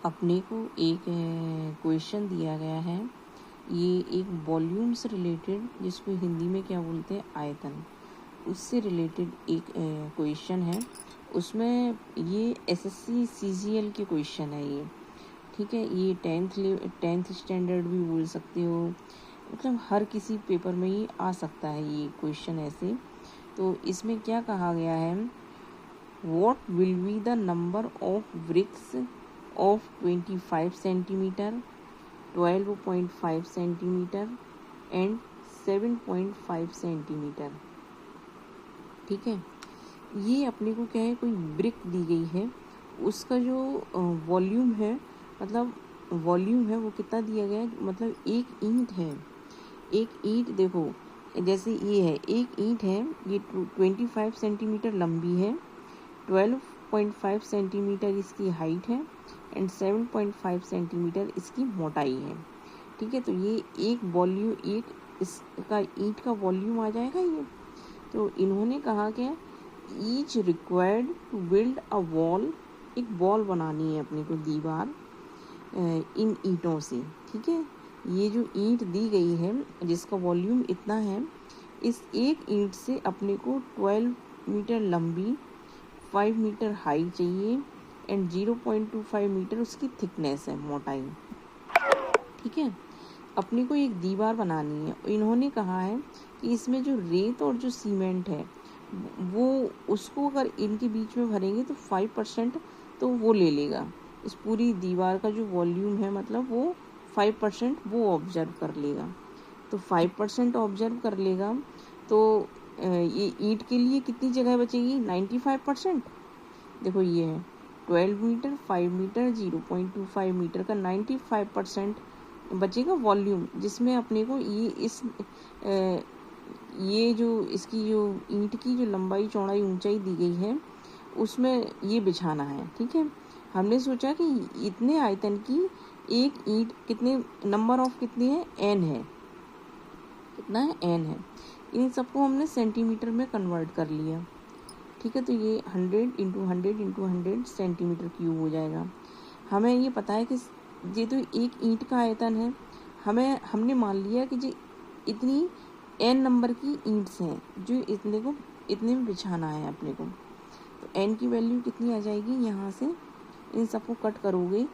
अपने को एक क्वेश्चन दिया गया है, ये एक वॉल्यूम से रिलेटेड, जिसको हिंदी में क्या बोलते हैं, आयतन, उससे रिलेटेड एक क्वेश्चन है। उसमें ये एसएससी सीजीएल के क्वेश्चन है ये, ठीक है। ये टेंथ स्टैंडर्ड भी बोल सकते हो, मतलब हर किसी पेपर में ही आ सकता है ये क्वेश्चन ऐसे। तो इसमें क्या कहा गया है, what will be the number of bricks of 25 centimetre, 12.5 centimetre and 7.5 centimetre, ठीक है। ये अपने को क्या है, कोई ब्रिक दी गई है, उसका जो वॉल्यूम है, मतलब वॉल्यूम है वो कितना दिया गया है, मतलब एक ईंट है, एक ईंट देखो, जैसे ये है एक ईंट है, ये 25 सेंटीमीटर लंबी है, 12.5 सेंटीमीटर इसकी हाइट है एंड 7.5 सेंटीमीटर इसकी मोटाई है, ठीक है। तो ये एक वॉल्यूम, एक इसका ईंट का वॉल्यूम आ जाएगा ये। तो इन्होंने कहा कि each required to build a wall, एक वॉल बनानी है अपने को, दीवार इन ईंटों से, ठीक है। ये जो ईंट दी गई है जिसका वॉल्यूम इतना है, इस एक ईंट से अपने को 12 मीटर लंबी, 5 मीटर हाई चाहिए एंड 0.25 मीटर उसकी थिकनेस है, मोटाई, ठीक है। अपने को एक दीवार बनानी है। इन्होंने कहा है कि इसमें जो रेत और जो सीमेंट है वो, उसको अगर इनके बीच में भरेंगे तो 5% तो वो ले लेगा, इस पूरी दीवार का जो वॉल्यूम है, मतलब वो 5% वो ऑब्जर्व कर लेगा। तो 5% ऑब्जर्व कर लेगा तो ये ईंट के लिए कितनी जगह बचेगी, 95%। देखो ये है 12 मीटर, 5 मीटर, 0.25 मीटर का 95% बचेगा वॉल्यूम, जिसमें अपने को ये जो इसकी जो ईंट की जो लंबाई, चौड़ाई, ऊंचाई दी गई है उसमें ये बिछाना है, ठीक है। हमने सोचा कि इतने आयतन की एक ईंट कितने नंबर ऑफ कितनी है, n है, कितना है, n है। इन सबको हमने सेंटीमीटर में कन्वर्ट कर लिया, ठीक है। तो ये 100 इंटू 100 इंटू 100 सेंटीमीटर क्यूब हो जाएगा। हमें ये पता है कि ये तो एक ईंट का आयतन है, हमने मान लिया कि जो इतनी n नंबर की ईंट्स हैं जो इतने में बिछाना है अपने को। तो n की वैल्यू कितनी आ जाएगी, यहाँ से इन सबको कट करोगे,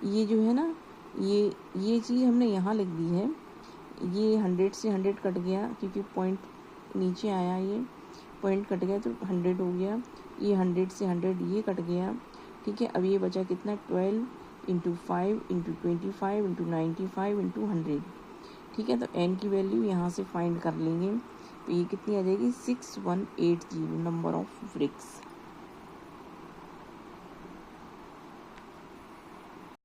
ये जो है ना, ये चीज़ हमने यहाँ लिख दी है, ये 100 से 100 कट गया क्योंकि पॉइंट नीचे आया, ये पॉइंट कट गया तो 100 हो गया, ये 100 से 100 ये कट गया, ठीक है। अब ये बचा कितना, 12 इंटू 5 इंटू 25 इंटू 95 इंटू 100, ठीक है। तो n की वैल्यू यहाँ से फाइंड कर लेंगे, तो ये कितनी आ जाएगी, 6180 नंबर ऑफ ब्रिक्स।